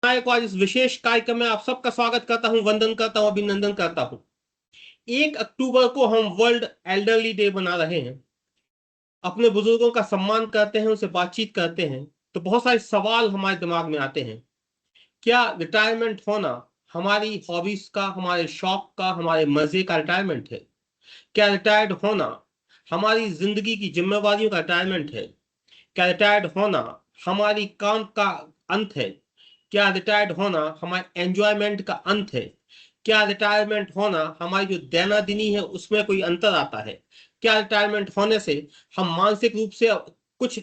को आज इस विशेष कार्यक्रम में आप सबका स्वागत करता हूं, वंदन करता हूं, अभिनंदन करता हूं। 1 अक्टूबर को हम वर्ल्ड एल्डरली डे बना रहे हैं। अपने बुजुर्गों का सम्मान करते हैं, उनसे बातचीत करते हैं। तो बहुत सारे सवाल हमारे दिमाग में आते हैं। क्या रिटायरमेंट होना हमारी हॉबीज का, हमारे शौक का, हमारे मजे का रिटायरमेंट है? क्या रिटायर्ड होना हमारी जिंदगी की जिम्मेवारियों का रिटायरमेंट है? क्या रिटायर्ड होना हमारी काम का अंत है? क्या रिटायर्ड होना हमारे एंजॉयमेंट का अंत है? क्या रिटायरमेंट होना हमारी जो दैनादिनी है उसमें कोई अंतर आता है? क्या रिटायरमेंट होने से हम मानसिक रूप से कुछ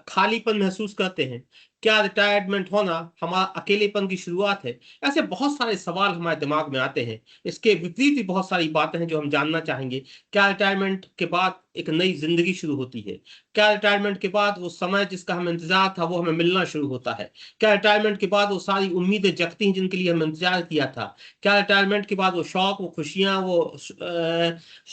खालीपन महसूस करते हैं? क्या रिटायरमेंट होना हमारा अकेलेपन की शुरुआत है? ऐसे बहुत सारे सवाल हमारे दिमाग में आते हैं। इसके विपरीत भी बहुत सारी बातें हैं जो हम जानना चाहेंगे। क्या रिटायरमेंट के बाद एक नई जिंदगी शुरू होती है? क्या रिटायरमेंट के बाद वो समय जिसका हमें इंतजार था वो हमें मिलना शुरू होता है? क्या रिटायरमेंट के बाद वो सारी उम्मीदें जगती हैं जिनके लिए हमने इंतजार किया था? क्या रिटायरमेंट के बाद वो शौक, वो खुशियां, वो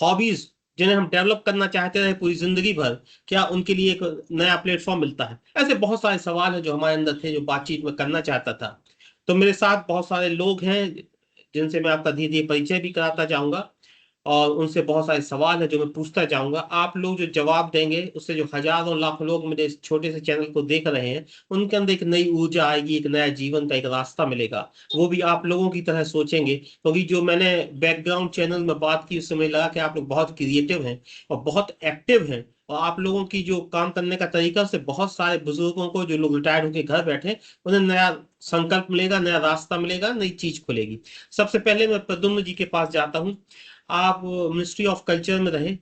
हॉबीज जिन्हें हम डेवलप करना चाहते रहे पूरी जिंदगी भर, क्या उनके लिए एक नया प्लेटफॉर्म मिलता है? ऐसे बहुत सारे सवाल हैं जो हमारे अंदर थे, जो बातचीत में करना चाहता था। तो मेरे साथ बहुत सारे लोग हैं जिनसे मैं आपका धीरे धीरे परिचय भी कराता जाऊंगा, और उनसे बहुत सारे सवाल है जो मैं पूछता जाऊंगा। आप लोग जो जवाब देंगे उससे जो हजारों लाखों लोग मेरे इस छोटे से चैनल को देख रहे हैं, उनके अंदर एक नई ऊर्जा आएगी, एक नया जीवन का एक रास्ता मिलेगा। वो भी आप लोगों की तरह सोचेंगे, क्योंकि जो मैंने बैकग्राउंड चैनल में बात की उससे मुझे लगा कि आप लोग बहुत क्रिएटिव हैं और बहुत एक्टिव हैं। और आप लोगों की जो काम करने का तरीका से बहुत सारे बुजुर्गों को, जो लोग रिटायर्ड होकर घर बैठे, उन्हें नया संकल्प मिलेगा, नया रास्ता मिलेगा, नई चीज खुलेगी। सबसे पहले मैं प्रद्युम्न जी के पास जाता हूँ। आप मिनिस्ट्री ऑफ कल्चर में रहे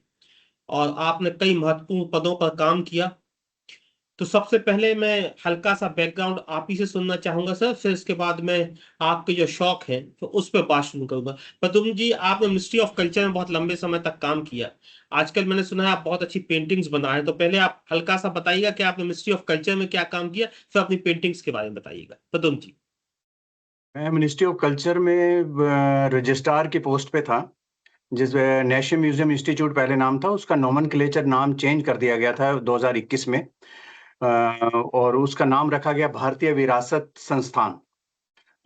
और आपने कई महत्वपूर्ण पदों पर काम किया। तो सबसे पहले मैं हल्का सा बैकग्राउंड आप ही से सुनना चाहूंगा सर, फिर इसके बाद मैं आपके जो शौक हैं तो उस पर बात शुरू करूंगा। प्रद्युम्न जी, आपने मिनिस्ट्री ऑफ कल्चर में बहुत लंबे समय तक काम किया। आजकल मैंने सुना है आप बहुत अच्छी पेंटिंग्स बना रहे हैं। तो पहले आप हल्का सा बताइएगा कि आपने मिनिस्ट्री ऑफ कल्चर में क्या काम किया, फिर अपनी पेंटिंग्स के बारे में बताइएगा प्रद्युम्न जी। मैं मिनिस्ट्री ऑफ कल्चर में रजिस्ट्रार की पोस्ट पे था। जिस नेशनल म्यूजियम इंस्टीट्यूट पहले नाम था, उसका नोमेनक्लेचर नाम चेंज कर दिया गया था 2021 में। और उसका नाम रखा गया भारतीय विरासत संस्थान,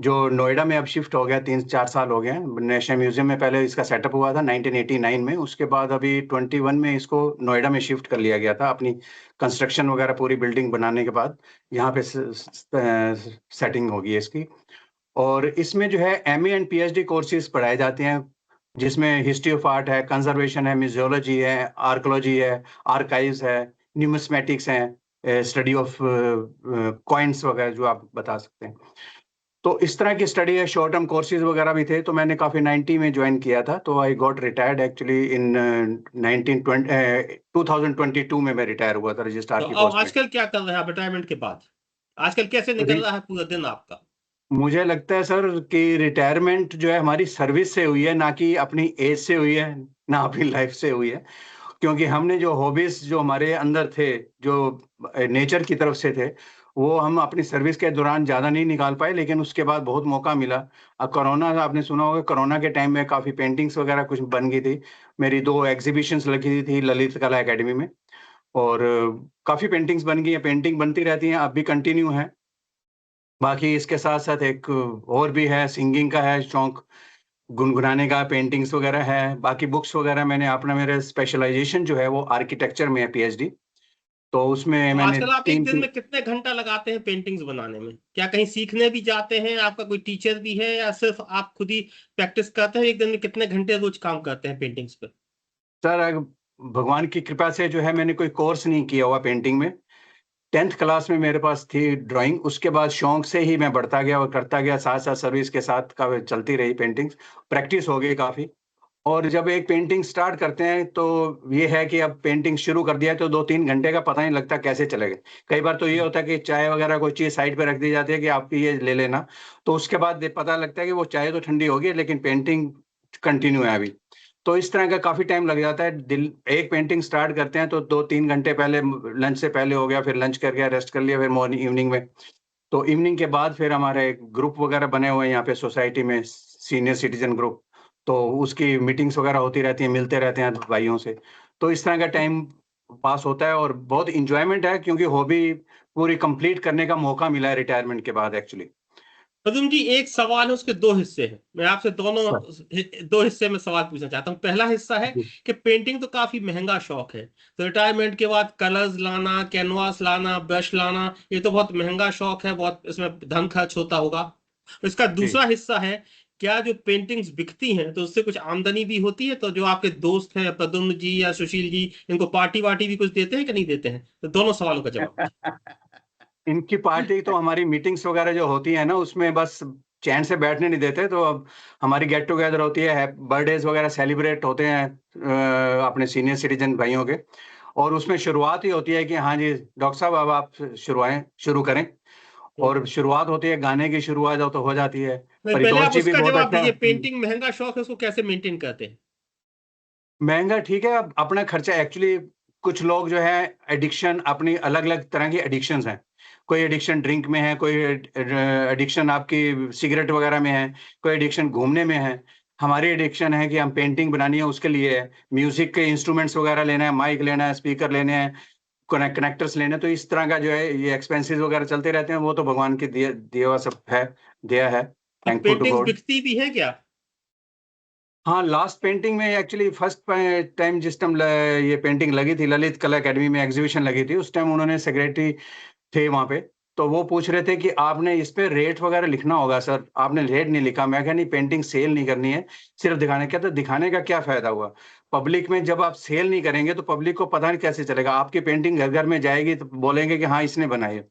जो नोएडा में अब शिफ्ट हो गया। 3-4 साल हो गए हैं। नेशनल म्यूजियम में पहले इसका सेटअप हुआ था 1989 में। उसके बाद अभी 21 में इसको नोएडा में शिफ्ट कर लिया गया था, अपनी कंस्ट्रक्शन वगैरह पूरी बिल्डिंग बनाने के बाद। यहाँ पे सेटिंग होगी इसकी। और इसमें जो है एमए एंड पीएचडी कोर्सेज पढ़ाए जाते हैं, जिसमें हिस्ट्री ऑफ आर्ट है, कंजर्वेशन है, म्यूजियोलॉजी है, आर्कोलॉजी है, आर्काइव्स है, न्यूमिस्मेटिक्स है, स्टडी ऑफ कॉइन्स वगैरह जो आप बता सकते हैं। तो इस तरह की स्टडी है। शॉर्ट टर्म कोर्सेज वगैरह भी थे। तो मैंने काफी 90 में ज्वाइन किया था। तो I got retired actually in 2022 में मैं रिटायर हुआ था तो रजिस्ट्रार की अब पोस्ट में। आजकल क्या कर रहे हैं आप रिटायरमेंट के बाद? आजकल कैसे निकल रहा है पूरा दिन आपका? मुझे लगता है सर कि रिटायरमेंट जो है हमारी सर्विस से हुई है, ना कि अपनी एज से हुई है, ना अपनी लाइफ से हुई है। क्योंकि हमने जो हॉबीज जो हमारे अंदर थे, जो नेचर की तरफ से थे, वो हम अपनी सर्विस के दौरान ज्यादा नहीं निकाल पाए, लेकिन उसके बाद बहुत मौका मिला। अब कोरोना, आपने सुना होगा, कोरोना के टाइम में काफी पेंटिंग्स वगैरह कुछ बन गई थी। मेरी 2 एग्जीबिशंस लगी थी ललित कला एकेडमी में। और काफी पेंटिंग्स बन गई हैं, पेंटिंग बनती रहती हैं, अब भी कंटिन्यू है। बाकी इसके साथ साथ एक और भी है, सिंगिंग का है शौक, गुनगुनाने का, पेंटिंग्स वगैरह है। बाकी बुक्स वगैरह मैंने अपना, मेरा स्पेशलाइजेशन जो है वो आर्किटेक्चर में है, पीएचडी। तो उसमें तो मैंने आजकल आप एक तीन दिन में कितने घंटा लगाते हैं पेंटिंग्स बनाने में? क्या कहीं सीखने भी जाते हैं? आपका कोई टीचर भी है या सिर्फ आप खुद ही प्रैक्टिस करते हैं? एक दिन में कितने घंटे रोज काम करते हैं पेंटिंग्स पे? सर, भगवान की कृपा से जो है मैंने कोई कोर्स नहीं किया हुआ पेंटिंग में। 10th क्लास में मेरे पास थी ड्राइंग, उसके बाद शौक से ही मैं बढ़ता गया और करता गया, साथ साथ सर्विस के साथ का चलती रही पेंटिंग्स। प्रैक्टिस हो गई काफी। और जब एक पेंटिंग स्टार्ट करते हैं तो ये है कि अब पेंटिंग शुरू कर दिया है तो 2-3 घंटे का पता नहीं लगता कैसे चले गए। कई बार तो ये होता है कि चाय वगैरह कोई चीज साइड पे रख दी जाती है कि आप ये ले लेना। तो उसके बाद पता लगता है कि वो चाय तो ठंडी होगी, लेकिन पेंटिंग कंटिन्यू है अभी। तो इस तरह का काफी टाइम लग जाता है। दिल एक पेंटिंग स्टार्ट करते हैं तो 2-3 घंटे पहले, लंच से पहले हो गया, फिर लंच कर गया, रेस्ट कर लिया, फिर मॉर्निंग इवनिंग में। तो इवनिंग के बाद फिर हमारे ग्रुप वगैरह बने हुए हैं यहाँ पे सोसाइटी में, सीनियर सिटीजन ग्रुप। तो उसकी मीटिंग्स वगैरह होती रहती हैं, मिलते रहते हैं भाइयों से। तो इस तरह का टाइम पास होता है और बहुत इंजॉयमेंट है, क्योंकि हॉबी पूरी कंप्लीट करने का मौका मिला है रिटायरमेंट के बाद एक्चुअली। पदम जी, एक सवाल है, उसके दो हिस्से हैं। मैं आपसे दोनों सर दो हिस्से में सवाल पूछना चाहता हूँ। पहला हिस्सा है जी कि पेंटिंग तो काफी महंगा शौक है, तो रिटायरमेंट के बाद कलर्स लाना, कैनवास लाना, ब्रश लाना, ये तो बहुत महंगा शौक है, बहुत इसमें धन खर्च होता होगा। इसका जी। दूसरा हिस्सा है, क्या जो पेंटिंग्स बिकती हैं तो उससे कुछ आमदनी भी होती है? तो जो आपके दोस्त हैं प्रद्युम्न जी या सुशील जी, इनको पार्टी वार्टी भी कुछ देते हैं कि नहीं देते हैं? तो दोनों सवालों का जवाब दीजिए। इनकी पार्टी तो हमारी मीटिंग्स वगैरह जो होती है ना, उसमें बस चैन से बैठने नहीं देते। तो अब हमारी गेट टुगेदर होती है, बर्थडेज वगैरह सेलिब्रेट होते हैं अपने सीनियर सिटीजन भाइयों के। और उसमें शुरुआत ही होती है कि हाँ जी डॉक्टर साहब अब आप शुरू करें। हम्म। और शुरुआत होती है, गाने की शुरुआत तो हो जाती है। नहीं, पहले परितोष आप जी भी उसका बहुत जवाब अच्छा। दीजिए, पेंटिंग महंगा शौक है, उसको कैसे मेंटेन करते हैं? महंगा ठीक है, अब अपना खर्चा एक्चुअली कुछ लोग जो है एडिक्शन, अपनी अलग अलग तरह की एडिक्शंस हैं। कोई एडिक्शन ड्रिंक में है, कोई एडिक्शन आपकी सिगरेट वगैरह में है, कोई एडिक्शन घूमने में है। हमारी एडिक्शन है कि हम पेंटिंग बनानी है, उसके लिए है। म्यूजिक के इंस्ट्रूमेंट्स वगैरह लेना है, माइक लेना है, स्पीकर लेने हैं, कनेक्टर्स लेने हैं। तो इस तरह का जो है ये एक्सपेंसेस वगैरह चलते रहते हैं। वो तो भगवान के दिया दिया हुआ सब है, दिया है। अब थैंकफुल टू पेंटिंग्स गॉड। बिकती भी है क्या? हाँ, लास्ट पेंटिंग में एक्चुअली फर्स्ट टाइम जिस टाइम ये पेंटिंग लगी थी, ललित कला अकेडमी में एग्जीबिशन लगी थी, उस टाइम उन्होंने सेक्रेटरी थे वहां पे। तो वो पूछ रहे थे कि आपने इस पे रेट वगैरह लिखना होगा सर, आपने रेट नहीं लिखा। मैं कहा नहीं, पेंटिंग सेल नहीं करनी है, सिर्फ दिखाने। क्या तो दिखाने का क्या फायदा हुआ? पब्लिक में जब आप सेल नहीं करेंगे तो पब्लिक को पता नहीं कैसे चलेगा। आपकी पेंटिंग घर घर में जाएगी तो बोलेंगे कि हाँ इसने बनाई है।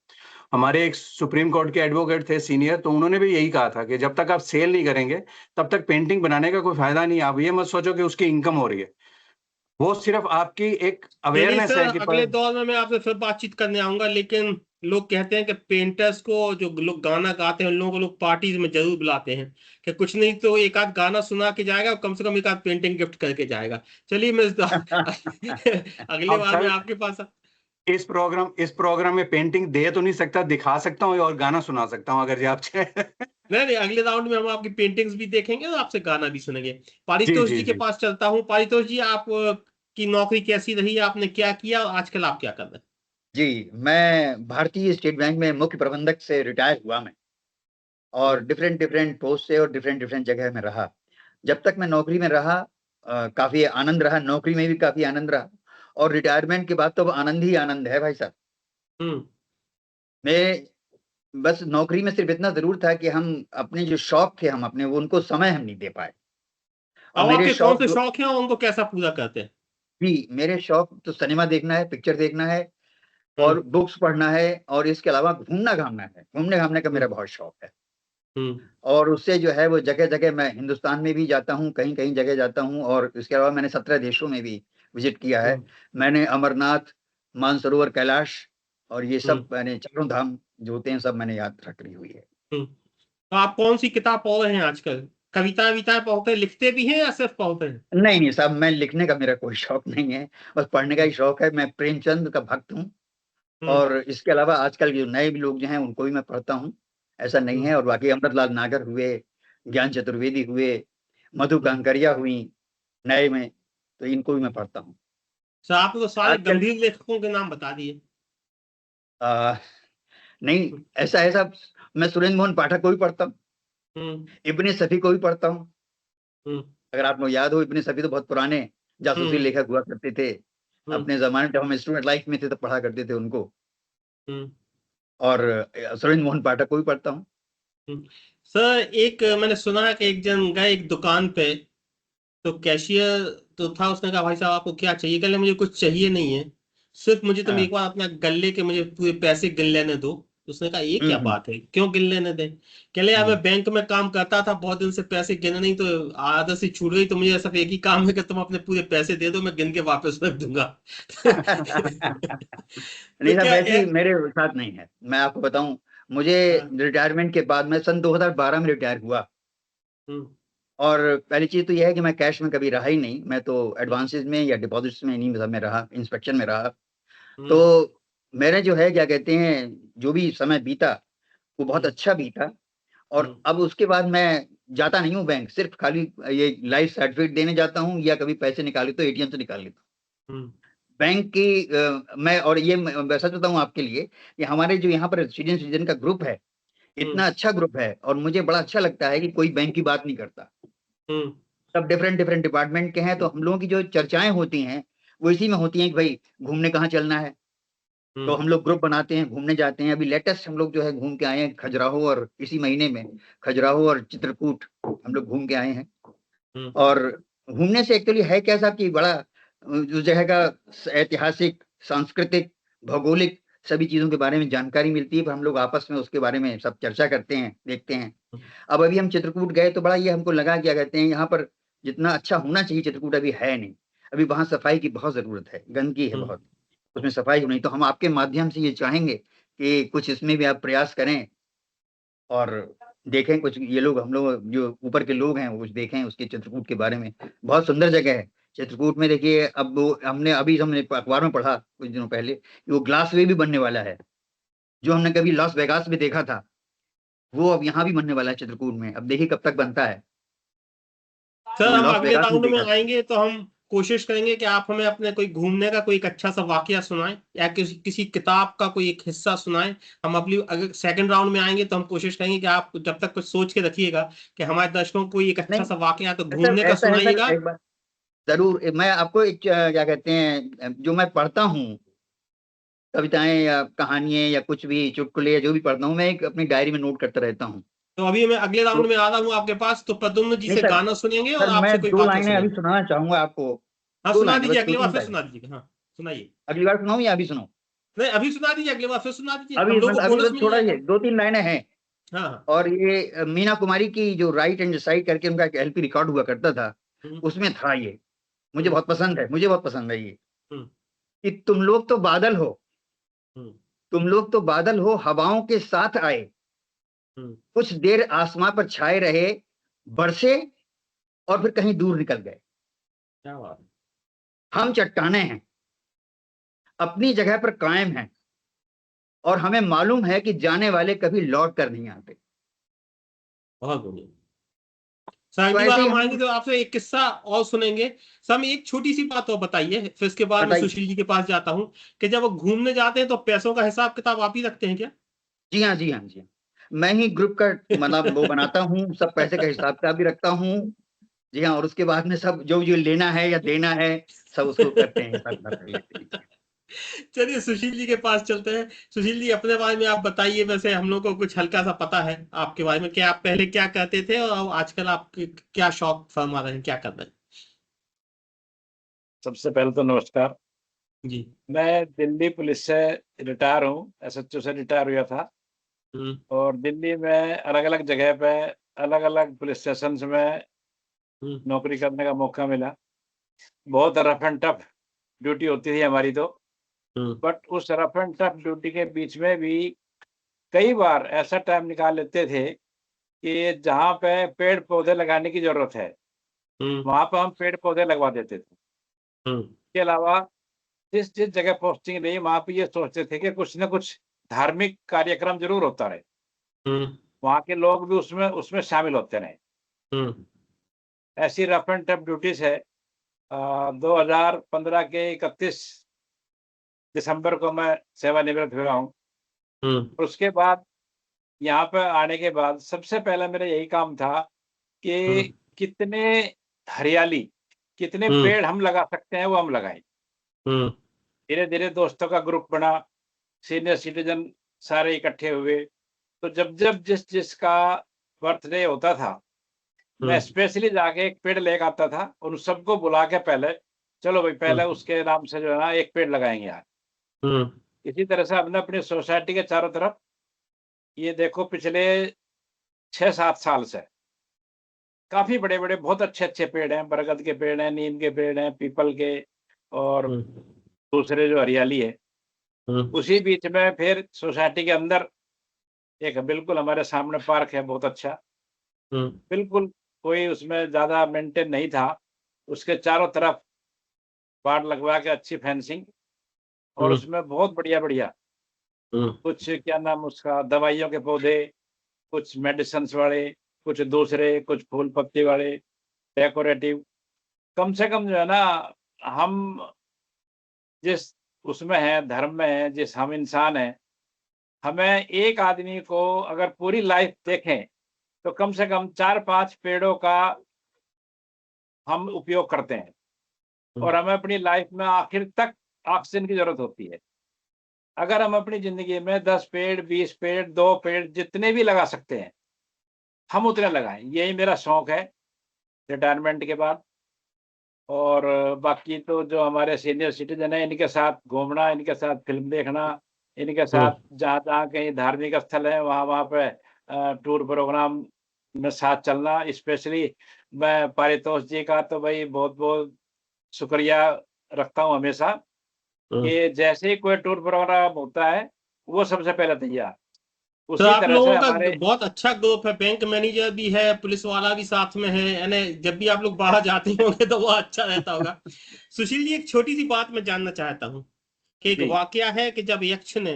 हमारे एक सुप्रीम कोर्ट के एडवोकेट थे सीनियर, तो उन्होंने भी यही कहा था कि जब तक आप सेल नहीं करेंगे तब तक पेंटिंग बनाने का कोई फायदा नहीं है। आप ये मत सोचो कि उसकी इनकम हो रही है, वो सिर्फ आपकी एक चलिए अवेयरनेस सर, है कि अगले दौर में मैं आपसे फिर बातचीत करने आऊंगा, लेकिन लोग कहते हैं कि पेंटर्स को, जो लोग गाना गाते हैं उन लोगों को लोग पार्टीज में जरूर बुलाते हैं, कि कुछ नहीं तो एक आध गाना सुना के जाएगा और कम से कम एक आध पेंटिंग गिफ्ट करके जाएगा। चलिए मैं अगले अब बार मैं सर आपके पास इस प्रोग्राम में पेंटिंग दे तो नहीं सकता, दिखा सकता हूँ और गाना सुना सकता हूँ अगर ये आप चाहे। नहीं नहीं, अगले राउंड में हम आपकी पेंटिंग्स भी देखेंगे और आपसे गाना भी सुनेंगे। जी पारितोष जी जी के जी। पास चलता हूँ। पारितोष जी, आप की नौकरी कैसी रही, आपने क्या किया और आजकल आप क्या कर रहे हैं? जी, मैं भारतीय स्टेट बैंक में मुख्य प्रबंधक से रिटायर हुआ मैं, और हम्म। डिफरेंट डिफरेंट पोस्ट से और डिफरेंट डिफरेंट जगह में रहा। जब तक मैं नौकरी में रहा काफी आनंद रहा, नौकरी में भी काफी आनंद रहा। और रिटायरमेंट के बाद तो अब आनंद ही आनंद है भाई साहब। हम्म। मैं बस नौकरी में सिर्फ इतना जरूर था कि हम अपने जो शौक थे, हम अपने वो उनको समय हम नहीं दे पाए। और अब मेरे आपके कौन शौक से जो शौक हैं और उनको कैसा पूरा करते हैं? भी, मेरे शौक तो सिनेमा देखना है, पिक्चर देखना है, हम्म। और बुक्स पढ़ना है, और इसके अलावा घूमना घामना है। घूमने घामने का मेरा हम्म। बहुत शौक है। हम्म। और उससे जो है वो जगह जगह, मैं हिंदुस्तान में भी जाता हूँ, कहीं कहीं जगह जाता हूँ, और इसके अलावा मैंने 17 देशों में भी विजिट किया है। हम्म। मैंने अमरनाथ, मानसरोवर, कैलाश, और ये हम्म। सब मैंने, चारों धाम जो होते हैं सब मैंने यात्रा करी हुई है। तो आप कौन सी किताब पढ़ रहे हैं आजकल? कविताएं विताएं पढ़ते हैं, लिखते भी हैं या सिर्फ पढ़ते हैं? नहीं नहीं साहब, मैं लिखने का मेरा कोई शौक नहीं है, बस पढ़ने का ही शौक है। मैं प्रेमचंद का भक्त हूँ। हम्म। और इसके अलावा आजकल जो नए भी लोग जो हैं उनको भी मैं पढ़ता हूँ, ऐसा नहीं है। हम्म। और बाकी अमृतलाल नागर हुए, ज्ञान चतुर्वेदी हुए, मधु हम्म। कांकरिया हुई नए में, तो इनको भी मैं पढ़ता हूँ सर, आपने तो सारे आजकल। गंभीर लेखकों के नाम बता दिए। आ, नहीं, ऐसा ऐसा, मैं सुरेंद्र मोहन पाठक को भी पढ़ता हूँ, हम्म। इब्ने सफी को भी पढ़ता हूँ। हम्म। अगर आपको याद हो, इब्ने सफी तो बहुत पुराने जासूसी हम्म। लेखक हुआ करते थे। हम्म। अपने जमाने में जब हम स्टूडेंट लाइफ में थे तब पढ़ा करते थे उनको। हम्म। और सुरेंद्र मोहन पाठक को भी पढ़ता हूँ। हम्म। सर, एक मैंने सुना है कि एक जन गए एक दुकान पे, तो कैशियर तो था, उसने कहा भाई साहब आपको क्या चाहिए? कहले मुझे कुछ चाहिए नहीं है, सिर्फ मुझे तुम हाँ। एक बार अपना गल्ले के मुझे पूरे पैसे गिन लेने दो। तो उसने कहा ये क्या हम्म। बात है, क्यों गिन लेने दें? कहले यार हम्म। मैं बैंक में काम करता था बहुत दिन से, पैसे गिने नहीं तो आदत से छूट गई, तो मुझे सिर्फ एक ही काम है कि तुम अपने पूरे पैसे दे दो, मैं गिन के वापस रख दूंगा। नहीं तो साहब, क्या वैसे मेरे साथ नहीं है। मैं आपको बताऊं, मुझे हाँ। रिटायरमेंट के बाद, मैं सन 2012 में रिटायर हुआ। हम्म। और पहली चीज तो यह है कि मैं कैश में कभी रहा ही नहीं, मैं तो एडवांसेस में या डिपॉजिट्स में, इन्हीं सब में रहा, इंस्पेक्शन में रहा। तो हम्म। मेरे जो है क्या कहते हैं, जो भी समय बीता वो बहुत हम्म। अच्छा बीता। और हम्म। अब उसके बाद मैं जाता नहीं हूँ बैंक, सिर्फ खाली ये लाइफ सर्टिफिकेट देने जाता हूँ, या कभी पैसे निकाले तो एटीएम से निकाल लेता हूँ। हम्म। बैंक की मैं, और ये मैं सच बताऊं आपके लिए, कि हमारे जो यहाँ पर सीनियर सिटीजन का ग्रुप है, इतना अच्छा ग्रुप है और मुझे बड़ा अच्छा लगता है कि कोई बैंक की बात नहीं करता। सब डिफरेंट डिफरेंट डिपार्टमेंट के हैं, तो हम लोगों की जो चर्चाएं होती हैं वो इसी में होती हैं कि भाई घूमने कहाँ चलना है, तो हम लोग ग्रुप बनाते हैं, घूमने जाते हैं। अभी लेटेस्ट हम लोग जो है घूम के आए हैं खजुराहो, और इसी महीने में खजुराहो और चित्रकूट हम लोग घूम के आए हैं। और घूमने से एक्चुअली है कैसा कि बड़ा उस जगह का ऐतिहासिक, सांस्कृतिक, भौगोलिक सभी चीजों के बारे में जानकारी मिलती है, पर हम लोग आपस में उसके बारे में सब चर्चा करते हैं, देखते हैं। अब अभी हम चित्रकूट गए तो बड़ा ये हमको लगा, क्या कहते हैं, यहाँ पर जितना अच्छा होना चाहिए चित्रकूट अभी है नहीं। अभी वहां सफाई की बहुत जरूरत है, गंदगी है बहुत, उसमें सफाई होनी। तो हम आपके माध्यम से ये चाहेंगे कि कुछ इसमें भी आप प्रयास करें और देखें, कुछ ये लोग, हम लोग जो ऊपर के लोग हैं वो कुछ देखें उसके चित्रकूट के बारे में। बहुत सुंदर जगह है चित्रकूट में। देखिए अब वो हमने अखबार में पढ़ा कुछ दिनों पहले कि वो ग्लास वे भी बनने वाला है, जो हमने कभी लॉस वेगास में देखा था, वो अब यहाँ भी बनने वाला है चित्रकूट में। अब देखिए कब तक बनता है। सर, हमने हम लॉस अगले वेगास में राउंड में देखा था। आएंगे तो हम कोशिश करेंगे कि आप हमें अपने कोई घूमने का कोई एक अच्छा सा वाकया सुनाएं, या किसी किताब का कोई एक हिस्सा सुनाएं। हम अपनी अगर सेकंड राउंड में आएंगे तो हम कोशिश करेंगे कि आप जब तक कुछ सोच के रखिएगा कि हमारे दर्शकों को कोई एक अच्छा नहीं सा वाकया तो सर, घूमने का ऐसा है सर, सुनाइएगा। एक बार जरूर मैं आपको एक क्या कहते हैं, जो मैं पढ़ता हूँ कविताएं या कहानियां या कुछ भी चुटकुले या जो भी पढ़ता हूँ, मैं एक अपनी डायरी में नोट करता रहता हूँ। तो अभी मैं अगले तो राउंड में आ रहा हूँ आपके पास, तो प्रद्युम्न जी नहीं से सर, गाना सुनेंगे और सर मैं आपसे कोई दो वाकया लाइनें अभी सुनेंगे। सुनाना चाहूंगा आपको। हाँ, दो सुना लाइनें दीजिए, बस, अगली दो बार तीन फिर लाइनें। सुना दीजिए। हाँ, सुनाइए। अगली बार सुनाऊं या अभी सुनाऊं? नहीं, अभी सुना दीजिए, अगली बार फिर सुना दीजिए, अभी हम लोग बस, को अभी बोनस बस मिल थोड़ा ये जाएगा। दो तीन लाइनें हैं। हाँ, हाँ। और ये मीना कुमारी की जो राइट एंड डिसाइड करके उनका एक एलपी रिकॉर्ड हुआ करता था, हम्म, उसमें था ये। मुझे हम्म, बहुत पसंद है, मुझे बहुत पसंद है ये, हम्म, कि तुम लोग तो बादल हो, हम्म, तुम लोग तो बादल हो, हवाओं के साथ आए, हम्म। कुछ देर आसमां पर छाए रहे, बरसे और फिर कहीं दूर निकल गए। क्या बात है। हम चट्टाने हैं, अपनी जगह पर कायम हैं, और हमें मालूम है कि जाने वाले कभी लौट कर नहीं आते। बहुत बढ़िया। सर, तो अगली बार ऐसे ही हम हम आएंगे तो आपसे एक किस्सा और सुनेंगे। सर, हमें एक छोटी सी बात और बताइए, फिर इसके बाद मैं बताइए। सुशील जी के पास जाता हूँ, कि जब वो घूमने जाते हैं तो पैसों का हिसाब किताब आप ही रखते हैं क्या? जी हाँ, जी हाँ, जी हाँ, मैं ही ग्रुप का मतलब वो बनाता हूँ, सब पैसे का हिसाब किताब भी रखता हूँ। जी हाँ, और उसके बाद में सब जो जो लेना है या देना है सब उसको करते हैं, हिसाब किताब कर लेते हैं। चलिए, सुशील जी के पास चलते हैं। सुशील जी, अपने बारे में आप बताइए। वैसे हम लोग को कुछ हल्का सा पता है आपके बारे में, कि आप पहले क्या करते थे और अब आजकल आप क्या शौक फरमा रहे हैं, क्या कर रहे हैं? सबसे पहले तो नमस्कार। जी। मैं दिल्ली पुलिस से रिटायर हूँ, एसएचओ से रिटायर हुआ था। हम्म, और दिल्ली में अलग अलग जगह पे अलग अलग पुलिस स्टेशन में हम्म, नौकरी करने का मौका मिला। बहुत रफ एंड टफ ड्यूटी होती थी हमारी तो, हम्म, बट उस रफ एंड टफ ड्यूटी के बीच में भी कई बार ऐसा टाइम निकाल लेते थे कि जहाँ पे पेड़ पौधे लगाने की जरूरत है हम्म, वहां पर हम पेड़ पौधे लगवा देते थे। हम्म, इसके अलावा जिस जिस जगह पोस्टिंग रही वहां पे ये सोचते थे कि कुछ न कुछ धार्मिक कार्यक्रम जरूर होता रहे, हम्म, वहां के लोग भी उसमें उसमें शामिल होते रहे। हम्म, ऐसी रफ एंड टफ ड्यूटीज है। 2015 के 31 दिसंबर को मैं सेवानिवृत्त हुआ हूँ। हम्म, और उसके बाद यहाँ पर आने के बाद सबसे पहला मेरा यही काम था कि हम्म, कितने हरियाली, कितने हम्म, पेड़ हम लगा सकते हैं वो हम लगाएं। हम्म, धीरे धीरे दोस्तों का ग्रुप बना, सीनियर सिटीजन सारे इकट्ठे हुए। तो जब जब जिस जिसका बर्थडे होता था, मैं हम्म, स्पेशली जाके एक पेड़ लेकर आता था, उन सबको बुला के पहले, चलो भाई पहले हम्म, उसके नाम से जो है ना एक पेड़ लगाएंगे आज। हम्म, इसी तरह से हमने अपनी सोसाइटी के चारों तरफ, ये देखो पिछले 6-7 साल से काफी बड़े बड़े बहुत अच्छे अच्छे पेड़ हैं, बरगद के पेड़ हैं, नीम के पेड़ हैं, पीपल के, और हम्म, दूसरे जो हरियाली है। हम्म, उसी बीच में फिर सोसाइटी के अंदर एक बिल्कुल हमारे सामने पार्क है बहुत अच्छा, हम्म, बिल्कुल कोई उसमें ज़्यादा मेंटेन नहीं था। उसके चारों तरफ बाड़ लगवा के अच्छी फेंसिंग, और हम्म, उसमें बहुत बढ़िया-बढ़िया हम्म, कुछ क्या नाम उसका दवाइयों के पौधे, कुछ मेडिसिन्स वाले, कुछ दूसरे, कुछ फूल पत्ती वाले, डेकोरेटिव। कम से कम जो है ना, हम जिस उसमें हैं, धर्म में हैं, जिस हम इंसान हैं, हमें एक आदमी को अगर पूरी लाइफ देखें तो कम से कम 4-5 पेड़ों का हम उपयोग करते हैं और हमें अपनी लाइफ में आखिर तक ऑक्सीजन की जरूरत होती है। अगर हम अपनी जिंदगी में 10 पेड़, 20 पेड़, 2 पेड़ जितने भी लगा सकते हैं हम उतने लगाएं। यही मेरा शौक है रिटायरमेंट के बाद। और बाकी तो जो हमारे सीनियर सिटीजन है इनके साथ घूमना, इनके साथ फिल्म देखना, इनके साथ जहाँ जहाँ कहीं धार्मिक स्थल है वहाँ पे टूर प्रोग्राम में साथ चलना। स्पेशली मैं पारितोष जी का तो भाई बहुत बहुत शुक्रिया रखता हूँ हमेशा कि जैसे ही कोई टूर प्रोग्राम होता है वो सबसे पहले तैयार। तो उसी आप तरह लोगों से का हमारे बहुत अच्छा ग्रुप है, बैंक मैनेजर भी है, पुलिस वाला भी साथ में है, यानी जब भी आप लोग बाहर जाते होंगे तो वो अच्छा रहता होगा। सुशील जी, एक छोटी सी बात मैं जानना चाहता हूँ कि एक जी। वाकया है कि जब यक्ष ने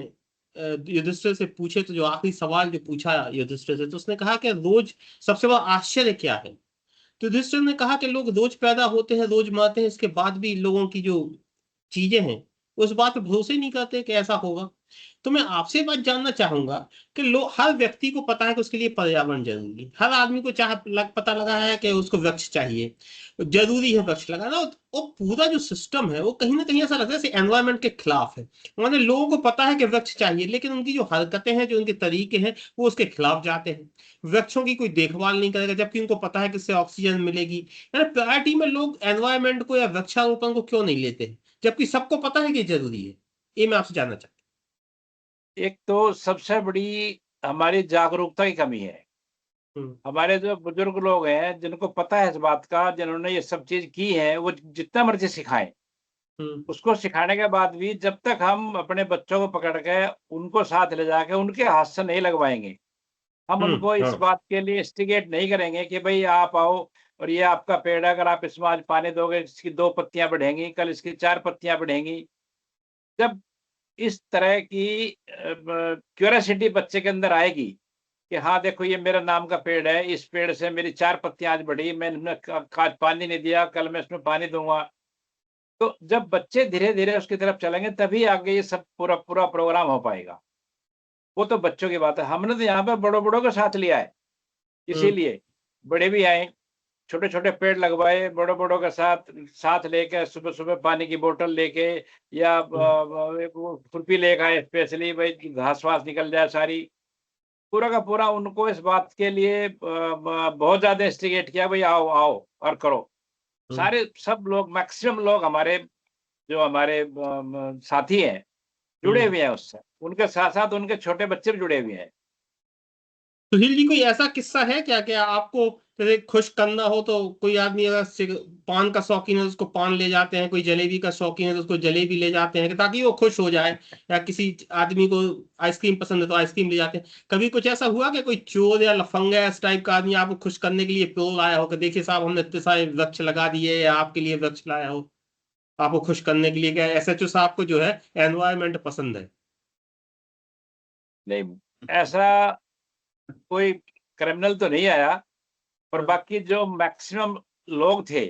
युधिष्ठिर से पूछे तो जो आखिरी सवाल जो पूछा युधिष्ठिर से, तो उसने कहा कि रोज सबसे बड़ा आश्चर्य क्या है। तो युधिष्ठिर ने कहा कि लोग रोज पैदा होते हैं, रोज मरते हैं, इसके बाद भी लोगों की जो चीजें हैं उस बात पे भरोसे नहीं करते कि ऐसा होगा। तो मैं आपसे बात जानना चाहूंगा कि लोग, हर व्यक्ति को पता है कि उसके लिए पर्यावरण जरूरी है, हर आदमी को पता लगा है कि उसको वृक्ष चाहिए, जरूरी है वृक्ष लगाना। वो पूरा जो सिस्टम है वो कहीं ना कहीं ऐसा लगता है जैसे एनवायरमेंट के खिलाफ है। माने लोगों को पता है कि वृक्ष चाहिए, लेकिन उनकी जो हरकतें हैं, जो उनके तरीके हैं, वो उसके खिलाफ जाते हैं। वृक्षों की कोई देखभाल नहीं करेगा, जबकि उनको पता है कि इससे ऑक्सीजन मिलेगी। यानी प्रायोरिटी में लोग एनवायरमेंट को या वृक्षारोपण को क्यों नहीं लेते हैं, जबकि सबको पता है कि जरूरी है। ये मैं आपसे जानना चाहता एक तो सबसे बड़ी हमारी जागरूकता की कमी है। हूँ। हमारे जो बुजुर्ग लोग हैं जिनको पता है इस बात का, जिन्होंने ये सब चीज की है, वो जितना मर्जी सिखाएं, उसको सिखाने के बाद भी जब तक हम अपने बच्चों को पकड़ के उनको साथ ले जाके उनके हाथ से नहीं लगवाएंगे, हम उनको इस हाँ। बात के लिए इंस्टिगेट नहीं करेंगे कि भाई आप आओ और ये आपका पेड़ है, अगर आप इसमें आज पानी दोगे इसकी 2 पत्तियां बढ़ेंगी, कल इसकी 4 पत्तियां बढ़ेंगी। जब इस तरह की क्यूरियोसिटी बच्चे के अंदर आएगी कि हाँ देखो ये मेरा नाम का पेड़ है, इस पेड़ से मेरी 4 पत्तियां आज बढ़ी, मैंने आज पानी नहीं दिया, कल मैं इसमें पानी दूंगा। तो जब बच्चे धीरे धीरे उसकी तरफ चलेंगे तभी आगे ये सब पूरा पूरा प्रोग्राम हो पाएगा। वो तो बच्चों की बात है। हमने तो यहाँ पे बड़ों बड़ों को साथ लिया है, इसीलिए बड़े भी आए, छोटे छोटे पेड़ लगवाए, बड़ों बड़ों के साथ साथ लेके सुबह सुबह पानी की बोतल लेके या एक वो खुरपी लेके आए स्पेशली, भाई घास वास निकल जाए सारी। पूरा का पूरा उनको इस बात के लिए बहुत ज्यादा इंस्टिगेट किया, भाई आओ आओ और करो। सारे सब लोग, मैक्सिमम लोग हमारे जो हमारे साथी हैं जुड़े हुए हैं उससे, उनके साथ साथ उनके छोटे बच्चे भी जुड़े हुए हैं। सुशील जी, कोई ऐसा किस्सा है क्या कि आपको जैसे खुश करना हो तो कोई आदमी अगर पान का शौकीन है तो उसको पान ले जाते हैं, कोई जलेबी का शौकीन है तो उसको जलेबी ले जाते हैं ताकि वो खुश हो जाए, या किसी आदमी को आइसक्रीम पसंद है तो आइसक्रीम ले जाते हैं। कभी कुछ ऐसा हुआ कि कोई चोर या लफंगा इस टाइप का आदमी आपको खुश करने के लिए पेड़ लाया हो कि देखिए साहब हमने इतने सारे वृक्ष लगा दिए, या आपके लिए वृक्ष लाया हो आपको खुश करने के लिए? क्या एसएचओ साहब को जो है एनवायरमेंट पसंद है? नहीं, ऐसा कोई क्रिमिनल तो नहीं आया, पर बाकी जो मैक्सिमम लोग थे,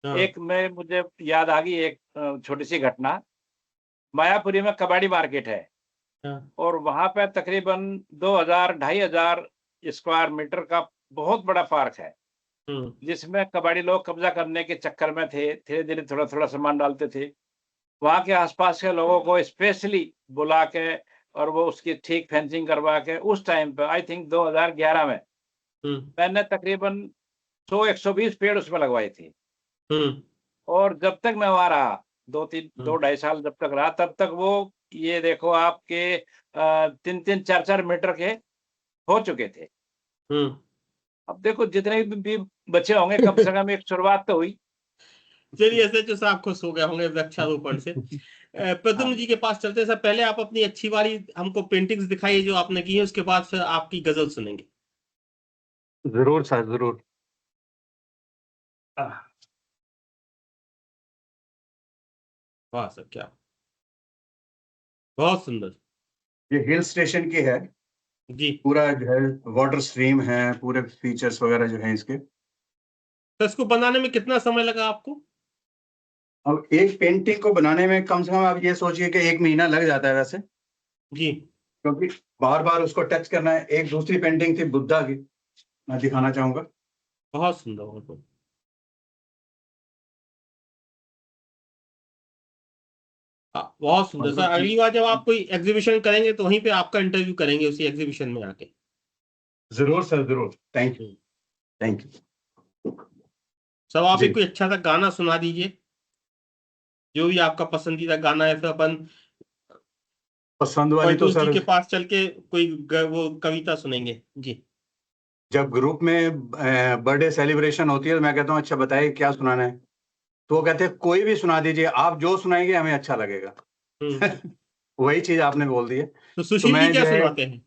एक में मुझे याद आ गई एक छोटी सी घटना। मायापुरी में कबाड़ी मार्केट है और वहां पे तकरीबन 2000-2500 स्क्वायर मीटर का बहुत बड़ा पार्क है, जिसमें कबाड़ी लोग कब्जा करने के चक्कर में थे, धीरे धीरे थोड़ा थोड़ा सामान डालते थे। वहां के आसपास के लोगों को स्पेशली बुला के और वो उसकी ठीक फेंसिंग करवा के, उस टाइम पे आई थिंक 2011 में मैंने तकरीबन 100-120 पेड़ उसमें लगवाए थे। और जब तक मैं वहां रहा, 2-2.5 साल जब तक रहा, तब तक वो ये देखो आपके 3-3, 4-4 मीटर के हो चुके थे। अब देखो जितने भी बचे होंगे, कम से कम एक शुरुआत तो हुई। चलिए, एसएचओ साहब खुश हो गए होंगे वृक्षारोपण से। प्रद्युम्न जी के पास चलते सर, पहले आप अपनी अच्छी वाली हमको पेंटिंग्स दिखाइए जो आपने की है, उसके बाद फिर आपकी गजल सुनेंगे। जरूर सर, जरूर। वाह सर, क्या बहुत सुंदर। ये हिल स्टेशन की है जी। पूरा, जो है वाटर स्ट्रीम है, पूरे फीचर्स वगैरह जो है इसके। तो इसको बनाने में कितना समय लगा आपको? अब एक पेंटिंग को बनाने में कम से कम आप ये सोचिए कि 1 महीना लग जाता है वैसे। जी। क्योंकि बार बार उसको टच करना है। एक दूसरी पेंटिंग थी बुद्धा की, मैं दिखाना चाहूंगा। बहुत सुंदर, बहुत बहुत सुंदर सर। अगली बार जब आप कोई एग्जीबिशन करेंगे तो वहीं पे आपका इंटरव्यू करेंगे उसी एग्जीबिशन में आके। जरूर सर, जरूर। Thank you, thank you. सब आप जी। एक कोई अच्छा सा गाना सुना दीजिए, जो भी आपका पसंदीदा गाना है। फिर अपन पसंद वाली तो पंतुल जी सर, के पास चल के कोई वो कविता सुनेंगे जी। जब ग्रुप में बर्थडे सेलिब्रेशन होती है तो मैं कहता हूँ अच्छा बताइए क्या सुनाना है, तो वो कहते हैं कोई भी सुना दीजिए, आप जो सुनाएंगे हमें अच्छा लगेगा। वही चीज आपने बोल दी है। तो तो सुशील जी मैं क्या जो है सुनाते हैं?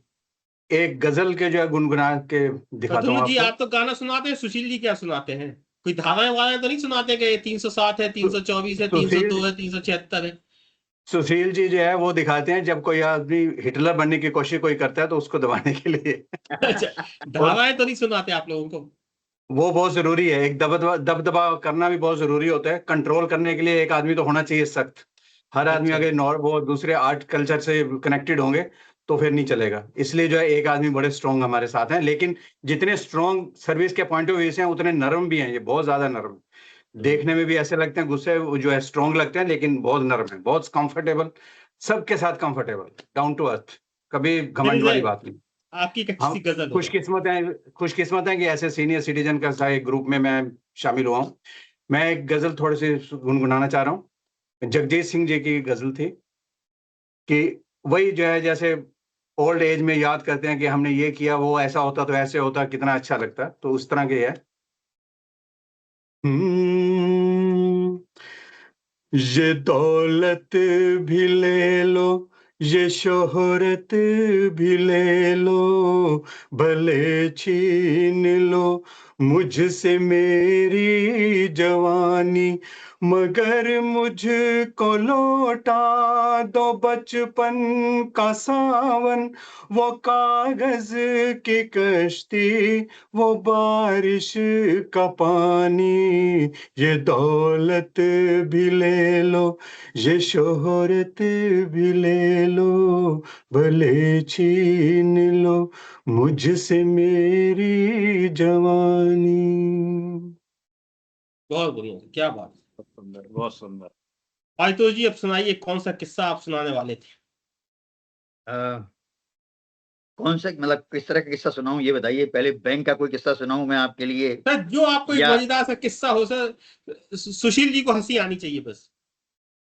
एक गजल के जो है गुनगुना के दिखाता हूँ धनु जी आपको। आप तो गाना सुनाते हैं, सुशील जी क्या सुनाते हैं? कोई धाराएं वाराएं तो नहीं सुनाते कि 307 है, 324 है, सुशील 302 है, 376 है? सुशील जी जो है वो दिखाते हैं जब कोई आदमी हिटलर बनने की कोशिश कोई करता है तो उसको दबाने के लिए। अच्छा, और धाराएं तो नहीं सुनाते आप लोगों को? वो बहुत जरूरी है, एक दबदबा दबदबा करना भी बहुत जरूरी होता है। कंट्रोल करने के लिए एक आदमी तो होना चाहिए सख्त। हर आदमी अच्छा, अगर वो दूसरे आर्ट कल्चर से कनेक्टेड होंगे तो फिर नहीं चलेगा। इसलिए जो है एक आदमी बड़े स्ट्रॉन्ग हमारे साथ हैं, लेकिन जितने स्ट्रॉन्ग सर्विस के पॉइंट ऑफ व्यू से हैं उतने नरम भी हैं। ये बहुत ज्यादा नरम, देखने में भी ऐसे लगते हैं गुस्से जो है स्ट्रॉन्ग लगते हैं, लेकिन बहुत नरम है, बहुत कंफर्टेबल, सबके साथ कंफर्टेबल, डाउन टू अर्थ, कभी घमंड वाली बात नहीं। आपकी एक अच्छी हम सी गजल हो जाए। खुशकिस्मत है कि ऐसे सीनियर सिटीजन का सा एक ग्रुप में मैं शामिल हुआ हूँ। मैं एक गजल थोड़ी सी गुनगुनाना चाह रहा हूँ। जगजीत सिंह जी की गजल थी कि वही जो है जैसे ओल्ड एज में याद करते हैं कि हमने ये किया, वो ऐसा होता तो ऐसे होता, कितना अच्छा लगता, तो उस तरह के है। ये दौलत भी ले लो, ये शोहरत भी ले लो, भले छीन लो मुझसे मेरी जवानी, मगर मुझको लौटा दो बचपन का सावन, वो कागज की कश्ती, वो बारिश का पानी। ये दौलत भी ले लो, ये शोहरत भी ले लो, भले छीन लो मुझसे मेरी जवानी। बहुत बढ़िया, क्या बात है। बहुत सुंदर, बहुत सुंदर। आशुतोष जी अब सुनाइए, कौन सा किस्सा आप सुनाने वाले थे? कौन सा मतलब किस तरह का किस्सा सुनाऊं ये बताइए। पहले बैंक का कोई किस्सा सुनाऊं मैं आपके लिए, सर जो आपको एक या मजेदार सा किस्सा हो सर, सुशील जी को हंसी आनी चाहिए बस।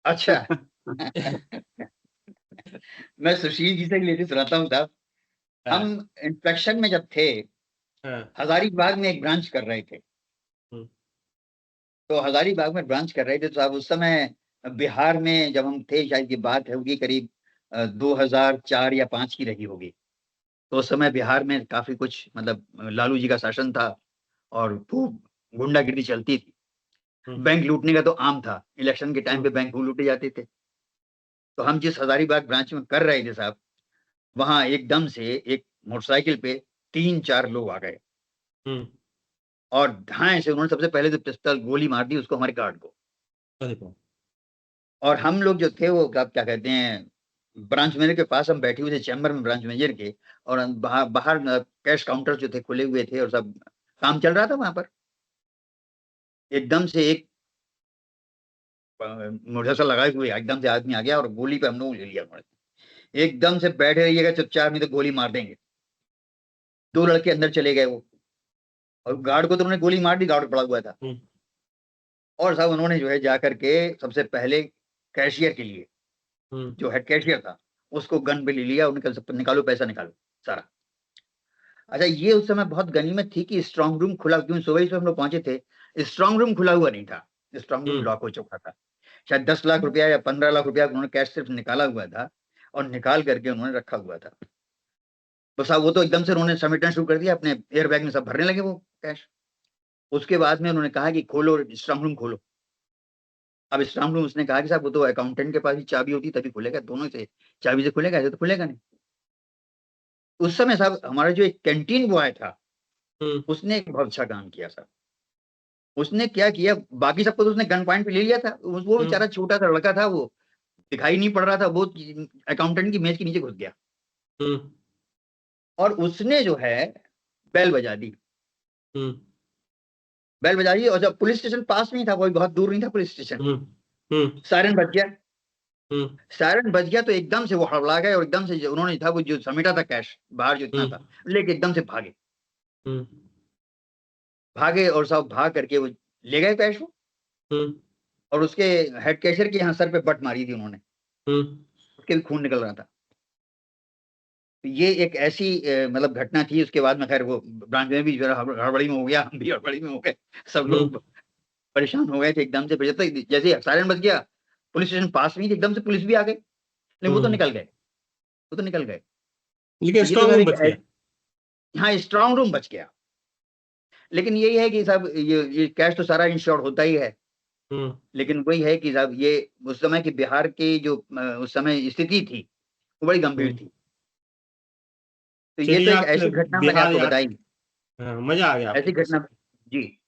अच्छा मैं सुशील जी से रिलेटेड सुनाता हूँ साहब। हम इंस्पेक्शन में जब थे, हाँ। हजारीबाग में एक ब्रांच कर रहे थे। तो हजारीबाग में ब्रांच कर रहे थे तो साहब उस समय बिहार में जब हम थे, शायद ये बात होगी करीब 2004 या 5 की रही होगी। तो उस समय बिहार में काफी कुछ मतलब लालू जी का शासन था और खूब गुंडागिरी चलती थी। बैंक लूटने का तो आम था, इलेक्शन के टाइम पे बैंक लूटे जाते थे। तो हम जिस हजारीबाग ब्रांच में कर रहे थे साहब, वहां एकदम से एक मोटरसाइकिल पे 3-4 लोग आ गए और ढाई से उन्होंने सबसे पहले तो पिस्तौल गोली मार दी उसको, हमारे गार्ड को। और हम लोग जो थे वो क्या कहते हैं, ब्रांच मैनेजर के पास हम बैठे हुए थे, चैम्बर में ब्रांच मैनेजर के। और बाहर बाहर कैश काउंटर जो थे खुले हुए थे और सब काम चल रहा था वहां पर। एकदम से एक मोटरसाइकिल लगाए हुए एकदम से आदमी आ गया और गोली पे हम लोग ले लिया उन्होंने। एकदम से बैठे रहिएगा चुपचाप, नहीं तो गोली मार देंगे। 2 लड़के अंदर चले गए वो, और गार्ड को तो उन्होंने गोली मार दी, गार्ड पड़ा हुआ था। और साहब उन्होंने जो है जाकर के सबसे पहले कैशियर के लिए, जो हेड कैशियर था, उसको गन पे ले लिया, उनका निकालो पैसा निकालो सारा। अच्छा, ये उस समय बहुत गनीमत थी कि स्ट्रांग रूम खुला, क्योंकि सुबह ही हम लोग पहुंचे थे, स्ट्रांग रूम खुला हुआ नहीं था, स्ट्रांग रूम लॉक हो चुका था। शायद 10 लाख रुपया या 15 लाख रुपया उन्होंने कैश सिर्फ निकाला हुआ था और निकाल करके उन्होंने रखा हुआ था। तो साहब वो तो एकदम से उन्होंने समेटना शुरू कर दिया, अपने एयर बैग में सब भरने लगे वो कैश। उसके बाद में उन्होंने कहा कि खोलो स्ट्रांग रूम खोलो। अब स्ट्रांग रूम उसने कहा कि साहब वो तो अकाउंटेंट के पास ही चाबी होती तभी खुलेगा, दोनों से चाबी से खुलेगा, ऐसे तो खुलेगा नहीं। उस समय साहब हमारा जो एक कैंटीन बॉय था, उसने एक बहुत अच्छा काम किया साहब। उसने क्या किया, बाकी सबको तो उसने गन पॉइंट पे ले लिया था, वो बेचारा छोटा सा लड़का था, वो दिखाई नहीं पड़ रहा था, वो अकाउंटेंट की मेज के नीचे घुस गया और उसने जो है बेल बजा दी, बेल बजा दी, और जब पुलिस स्टेशन पास में ही था, कोई बहुत दूर नहीं था पुलिस स्टेशन, सायरन बज गया, सायरन बज गया तो एकदम से वो हड़बड़ा गए और एकदम से उन्होंने था वो जो समेटा था कैश बाहर जो इतना था लेके एकदम से भागे, भागे और सब भाग करके वो ले गए कैश वो, और उसके हेड कैशियर के यहाँ सर पे बट मारी थी उन्होंने, उसके भी खून निकल रहा था। तो ये एक ऐसी मतलब घटना थी। उसके बाद में खैर वो ब्रांच में भी जो हड़बड़ी में हो गया, हम भी हड़बड़ी में हो गए, सब लोग परेशान हो गए थे एकदम से। जैसे सायरन बज गया, पुलिस स्टेशन पास में ही एकदम से पुलिस भी आ गई, लेकिन वो तो निकल गए, वो तो निकल गए, लेकिन स्ट्रांग रूम बच गया। हाँ, स्ट्रांग रूम बच गया। लेकिन यही है कि साहब ये कैश तो सारा इंश्योर्ड होता ही है, लेकिन वही है कि साहब ये उस समय की बिहार की जो उस समय स्थिति थी वो बड़ी गंभीर थी। तो ये तो एक ऐसी घटना मैंने आपको बताई, मजा आ गया ऐसी घटना जी।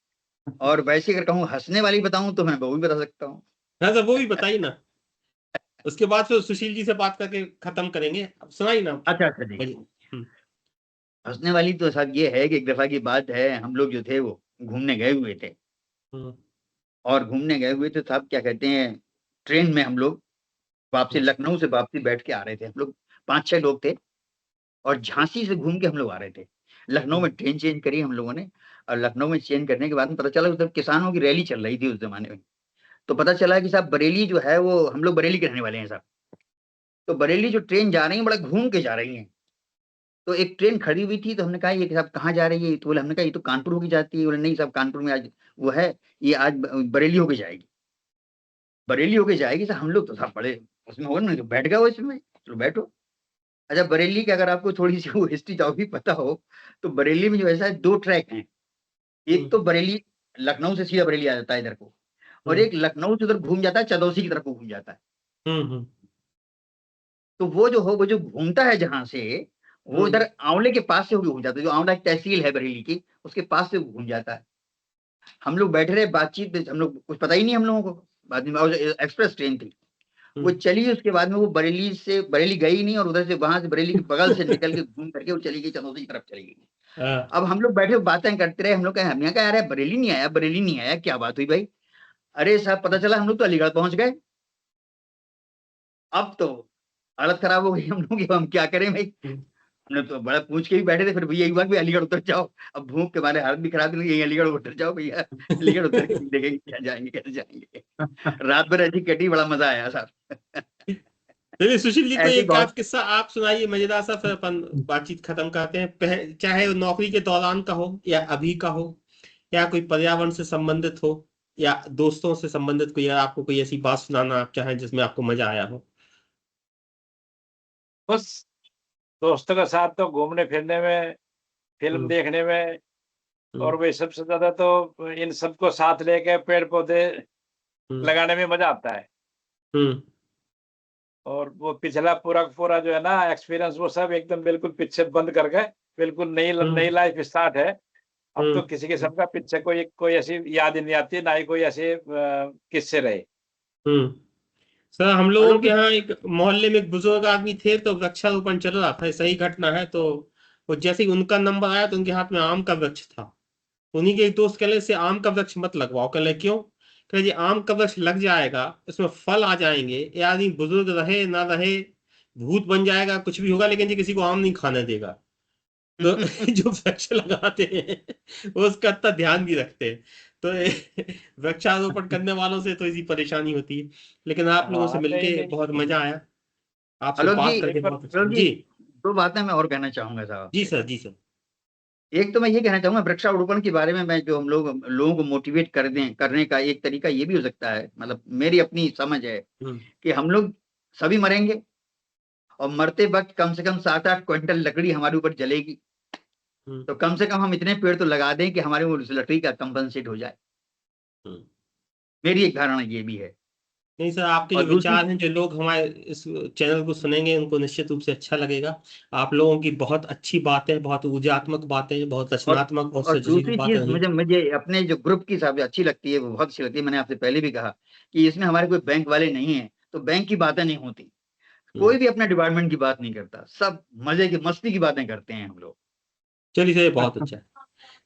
और वैसे अगर कहूँ हंसने वाली बताऊं तो मैं वो भी बता सकता हूँ। हाँ तो वो भी बताइए ना, उसके बाद फिर सुशील जी से बात करके खत्म करेंगे। अब सुनाइए ना। अच्छा जी। हंसने वाली तो साहब ये है कि एक दफा की बात है, हम लोग जो थे वो घूमने गए हुए थे, और घूमने गए हुए थे साहब क्या कहते हैं, ट्रेन में हम लोग वापसी लखनऊ से वापसी बैठ के आ रहे थे, हम लोग 5-6 लोग थे, और झांसी से घूम के हम लोग आ रहे थे। लखनऊ में ट्रेन चेंज करी हम लोगों ने, और लखनऊ में चेंज करने के बाद में पता चला उधर किसानों की रैली चल रही थी उस जमाने में। तो पता चला कि साहब बरेली जो है वो, हम लोग बरेली के रहने वाले हैं साहब, तो बरेली जो ट्रेन जा रही है बड़ा घूम के जा रही है। तो एक ट्रेन खड़ी हुई थी, तो हमने कहा ये साहब कहाँ जा रही है, तो बोले, हमने कहा ये तो कानपुर होके जाती है। बोले नहीं साहब, कानपुर में आज वो है, ये आज बरेली होके जाएगी, बरेली होके जाएगी। तो हम लोग तो साहब बड़े उसमें हो ना, बैठ गए इसमें, चलो बैठो। अच्छा, बरेली की अगर आपको थोड़ी सी वो हिस्ट्री जो भी पता हो, तो बरेली में जो ऐसा है 2 ट्रैक हैं, एक तो बरेली लखनऊ से सीधा बरेली आ जाता है इधर को, और एक लखनऊ से उधर घूम जाता है, चदौसी की तरफ को घूम जाता है। तो वो जो घूमता है जहां से, वो इधर आंवले के पास से होकर घूम जाता है, जो आंवला एक तहसील है बरेली की, उसके पास से घूम जाता है। हम लोग बैठे रहे बातचीत में, हम लोग कुछ पता ही नहीं हम लोगों को, बाद में एक्सप्रेस ट्रेन थी वो चली, उसके बाद में वो बरेली गई नहीं, और उधर से वहां से बरेली के बगल से निकल के घूम करके वो चली गई, चनौती की तरफ चली गई। अब हम लोग बैठे बातें करते रहे, हम लोग हमने कहा यार बरेली नहीं आया, बरेली नहीं आया, क्या बात हुई भाई? अरे साहब पता चला हम लोग तो अलीगढ़ पहुंच गए। अब तो हालत खराब हो गई हम लोग की, हम क्या करें भाई? हमने तो बड़ा पूछ के भी बैठे थे, फिर भैया एक बार भी अलीगढ़ उतर जाओ, अब भूख के मारे हालत भी खराब थी, यही अलीगढ़ उतर जाओ भैया, अलीगढ़ उतर के देखेंगे क्या जाएंगे कैसे जाएंगे। रात भर ऐसी कटी, बड़ा मजा आया साहब। चलिए सुशील जी, कोई एक आध किस्सा आप सुनाइए मजेदार सा, फिर अपन बातचीत खत्म करते हैं। चाहे नौकरी के दौरान का हो या अभी का हो, या कोई पर्यावरण से संबंधित हो या दोस्तों से संबंधित कोई, आपको कोई ऐसी बात सुनाना आप चाहें जिसमें आपको मजा आया हो। बस दोस्तों के साथ तो घूमने फिरने में, फिल्म देखने में, और वही सबसे ज्यादा तो इन सबको साथ लेके पेड़ पौधे लगाने में मजा आता है। और वो पिछला पूरा जो है ना एक्सपीरियंस, वो सब एकदम बिल्कुल पीछे बंद कर गए, बिल्कुल नई लाइफ स्टार्ट है। अब तो किसी किस्म का पीछे कोई ऐसी याद ही नहीं आती, ना ही कोई ऐसे किस्से रहे। सर हम लोगों के यहाँ एक मोहल्ले में एक बुजुर्ग आदमी थे, तो वृक्षारोपण चल रहा था, सही घटना है। तो वो जैसे ही उनका नंबर आया तो उनके हाथ में आम का वृक्ष था। उन्हीं के एक दोस्त कहले से आम का वृक्ष मत लगवाओ। कहले क्यों? कहले जी आम का वृक्ष लग जाएगा, इसमें फल आ जाएंगे, ये आदमी बुजुर्ग रहे ना रहे, भूत बन जाएगा, कुछ भी होगा, लेकिन जी किसी को आम नहीं खाने देगा। तो जो वृक्ष लगाते हैं वो उसका इतना ध्यान भी रखते हैं। तो वृक्षारोपण करने वालों से तो इसी परेशानी होती है। लेकिन आप लोगों से मिलके बहुत मजा आया, आपसे बात करके बहुत अच्छा। जी 2 बातें मैं और कहना चाहूंगा साहब। जी सर, जी सर। एक तो मैं ये कहना चाहूंगा वृक्षारोपण के बारे में, मैं जो हम लोगों को मोटिवेट करने का एक तरीका ये भी हो सकता है, मतलब मेरी अपनी समझ है कि हम लोग सभी मरेंगे, और मरते वक्त कम से कम 7-8 क्विंटल लकड़ी हमारे ऊपर जलेगी, तो कम से कम हम इतने पेड़ तो लगा दें कि हमारे उस लकड़ी का कंपनसेट हो जाए। मेरी एक धारणा ये भी है। नहीं सर, आपके जो विचार हैं, जो लोग हमारे इस चैनल को सुनेंगे उनको निश्चित रूप से अच्छा लगेगा। आप लोगों की बहुत अच्छी बातें, बहुत ऊर्जात्मक बातें, बहुत रचनात्मक, बहुत दूसरी चीज मुझे अपने जो ग्रुप की हिसाब से अच्छी लगती है, वो बहुत अच्छी लगती है। मैंने आपसे पहले भी कहा कि इसमें हमारे कोई बैंक वाले नहीं है, तो बैंक की बातें नहीं होती, कोई भी अपने डिपार्टमेंट की बात नहीं करता, सब मजे की मस्ती की बातें करते हैं हम लोग। चलिए सर, बहुत अच्छा।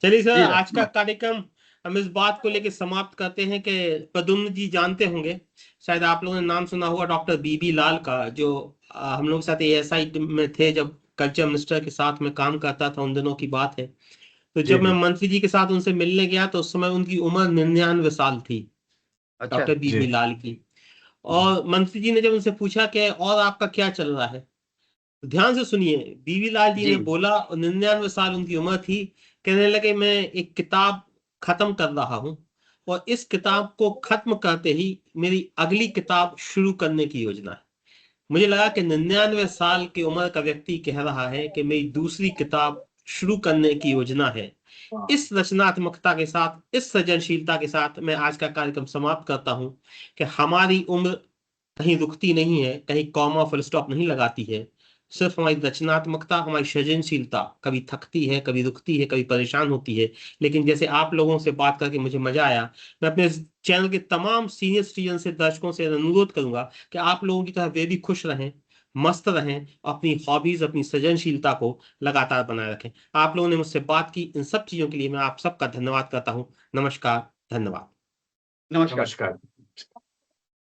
चलिए सर, जी आज का सर। कार्यक्रम हम इस बात को लेकर समाप्त करते हैं कि प्रद्युम्न जी जानते होंगे, शायद आप लोगों ने नाम सुना होगा डॉक्टर बीबी लाल का, जो हम लोग के साथ एएसआई में थे जब कल्चर मिनिस्टर के साथ में काम करता था, उन दिनों की बात है। तो जी जब मैं जी मंत्री जी के साथ उनसे मिलने गया तो उस समय उनकी उम्र 99 साल थी, अच्छा। डॉक्टर जी बीबी लाल की। और मंत्री जी ने जब उनसे पूछा कि और आपका क्या चल रहा है, तो ध्यान से सुनिए, बीबी लाल जी जी ने बोला, और 99 साल उनकी उम्र थी, कहने लगे मैं एक किताब खत्म कर रहा हूं, और इस किताब को खत्म करते ही मेरी अगली किताब शुरू करने की योजना है। मुझे लगा कि 99 साल की उम्र का व्यक्ति कह रहा है कि मेरी दूसरी किताब शुरू करने की योजना है। इस रचनात्मकता के साथ, इस सृजनशीलता के साथ मैं आज का कार्यक्रम समाप्त करता हूं कि हमारी उम्र कहीं रुकती नहीं है, कहीं कॉमा फुल स्टॉप नहीं लगाती है। सिर्फ हमारी रचनात्मकता, हमारी सृजनशीलता कभी थकती है, कभी रुकती है, कभी परेशान होती है। लेकिन जैसे आप लोगों से बात करके मुझे मजा आया, मैं अपने चैनल के तमाम सीनियर सिटीजन से, दर्शकों से अनुरोध करूंगा कि आप लोगों की तरह वे भी खुश रहें, मस्त रहें, अपनी हॉबीज, अपनी सृजनशीलता को लगातार बनाए रखें। आप लोगों ने मुझसे बात की, इन सब चीजों के लिए मैं आप सबका धन्यवाद करता हूं। नमस्कार, धन्यवाद। नमस्कार। नमस्कार।